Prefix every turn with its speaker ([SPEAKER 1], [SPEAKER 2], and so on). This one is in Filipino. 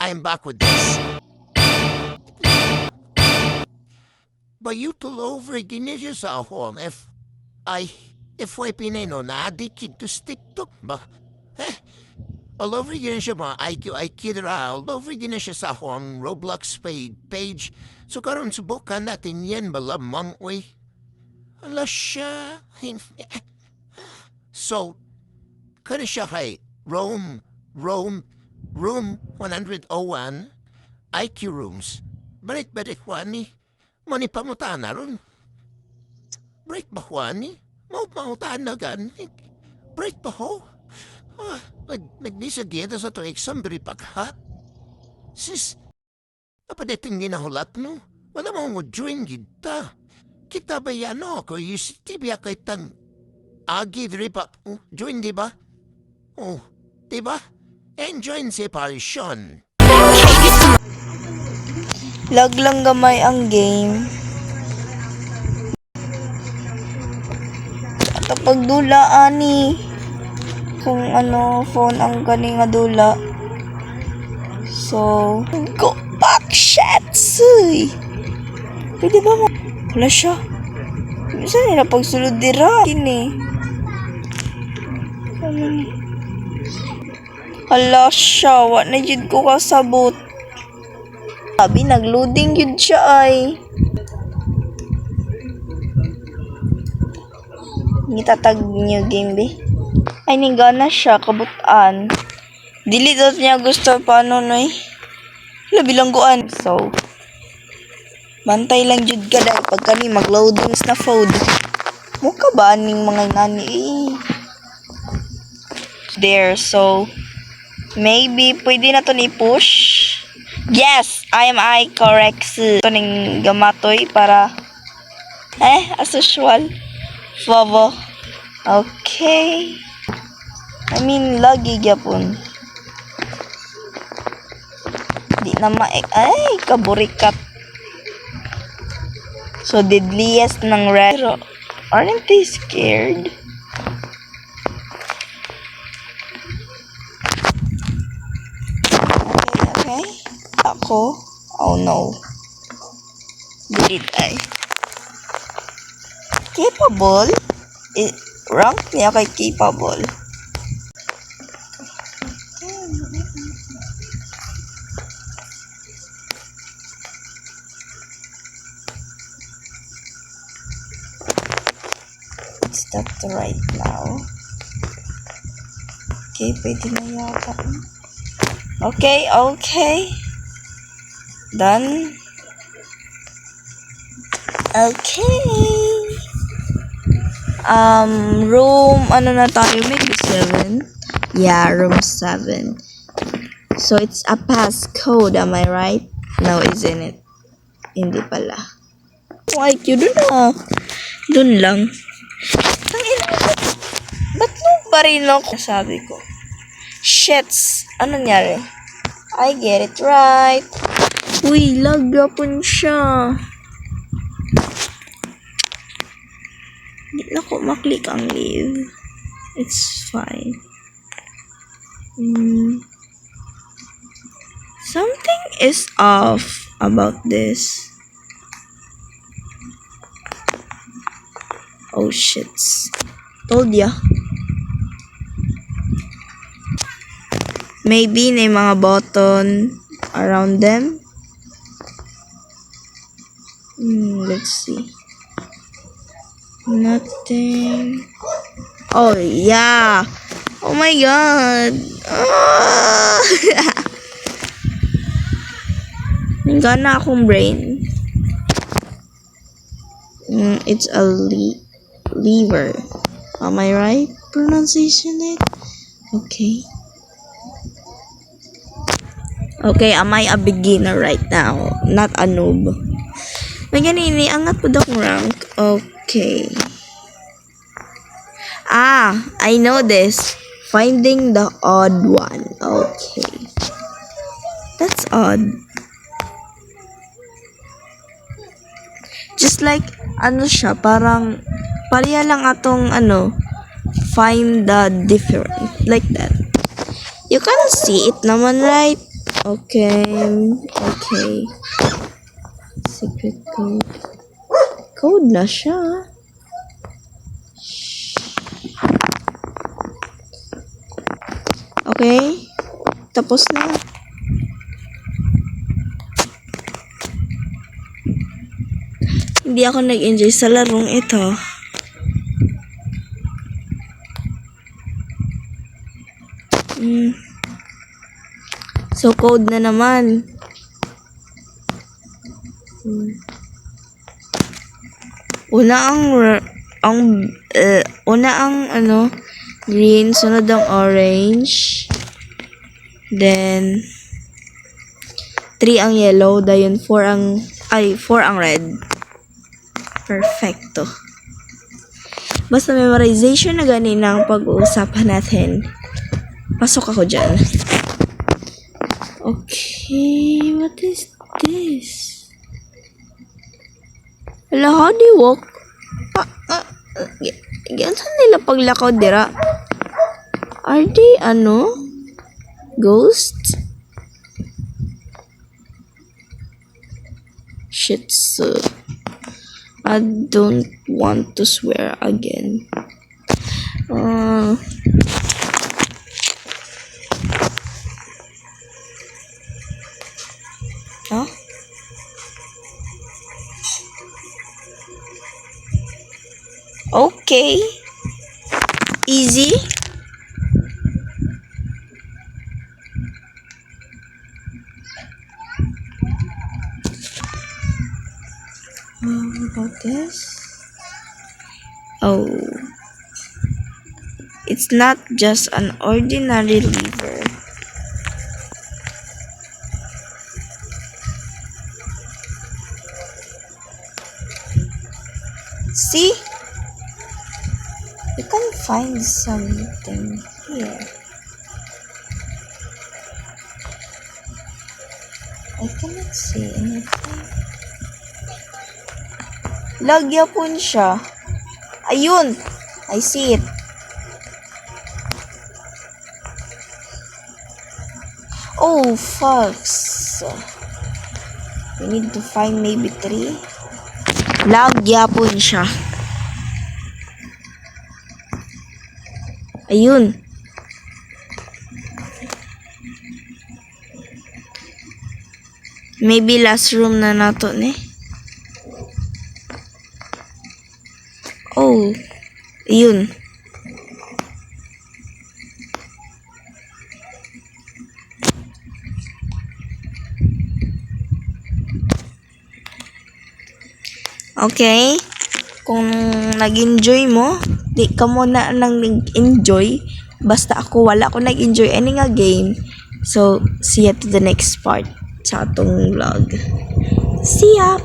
[SPEAKER 1] I am back with this. Bayutol over ginidyo sa ahon if way pineno na adikit to TikTok ba? All over yun siya mga IQ ra, all over yun siya sa ahon Roblox page. So karon subukan natin yan malamang way. Ala siya. So, kada siya kay room 101 IQ rooms. Balik wani. Mani pamutaan na ron. Break ba wani? Mautaan na gan. Break ba ho? Nagnisagyan sa to exam beri paghat. Sis, napadating ginahulat no? Wala mo join kita. Kita ba yan ako? Tibiya kay tang agi diri pa. Join di ba? Oh, di ba? Enjoy separation.
[SPEAKER 2] Lag lang gamay ang game. Kapag dula ani kung ano phone ang kani nga dula. So, go back shits. Pwede ba mo? Wala siya. Saan nila pagsulod dira? Kini. Ano ni? Hala siya. Wa na yun ko kasabot. Sabi, nag-loading yun siya ay. Nitatag niyo game, be. Ay, ningana siya, kabutaan. Dili daw niya gusto paano, no eh. Bilangguan. So, bantay lang jud ka dahil pagka ni mag-loadings na phone. Mukha ba aning mga nani eh. There, so, maybe pwede na to ni push. Yes, I correct. Ito ning gamatoy para as usual. Flovo. Okay. I mean, lagi gyapon. Di na ay, kaburikat. So, deadliest ng red. Pero, aren't they scared? Okay. Ako? Oh no. Delete ay. Capable? Rank niya kay capable. Stop to right now. Okay, pwede na yata. Okay. Done. Okay. Room, ano na tayo? Maybe 7? Yeah, room 7. So, it's a passcode, am I right? No, isn't it? Hindi pala. Why, yun na. Dun lang. Ba't nung pa rin ako? Sabi ko. Shits. Ano nangyari? I get it right. Uy, lagapon siya. Hindi na ko maklik ang leave. It's fine. Something is off about this. Oh, shits. Told ya. Maybe may mga button around them. Let's see. Nothing. Oh, yeah. Oh my god. Nangana akong brain. It's a lever. Am I right? Pronunciation it? Okay. Okay, am I a beginner right now? Not a noob. May ganini, angat po akong rank. Okay. I know this. Finding the odd one. Okay. That's odd. Just like, ano siya, parang, pariya lang atong, find the different. Like that. You can see it naman, right? Okay. Okay. Secret code. Code na siya. Okay. Tapos na. Hindi ako nag-enjoy sa larong ito. So, code na naman. Una ang green, sunod ang orange. Then 3 ang yellow, dayon 4 ang red. Perfecto. Basta memorization na ganin ang pag-uusapan natin. Pasok ako dyan. Okay, what is this? Hello, how do you walk? Saan nila paglakaw dira? Are they, ghosts? Shit, so I don't want to swear again. Huh? Okay. Easy. What about this? Oh. It's not just an ordinary river. See? You can find something here. I cannot see anything. Lagya po siya. Ayun! I see it. Oh, fucks. We need to find maybe 3. Lagya po siya. Ayun. Maybe last room na nato ni. Oh. Ayun. Okay. Kung nag-enjoy mo, di ka mo na nang nag-enjoy. Basta ako, wala ko nag-enjoy any nga game. So, see ya to the next part sa atong vlog. See ya!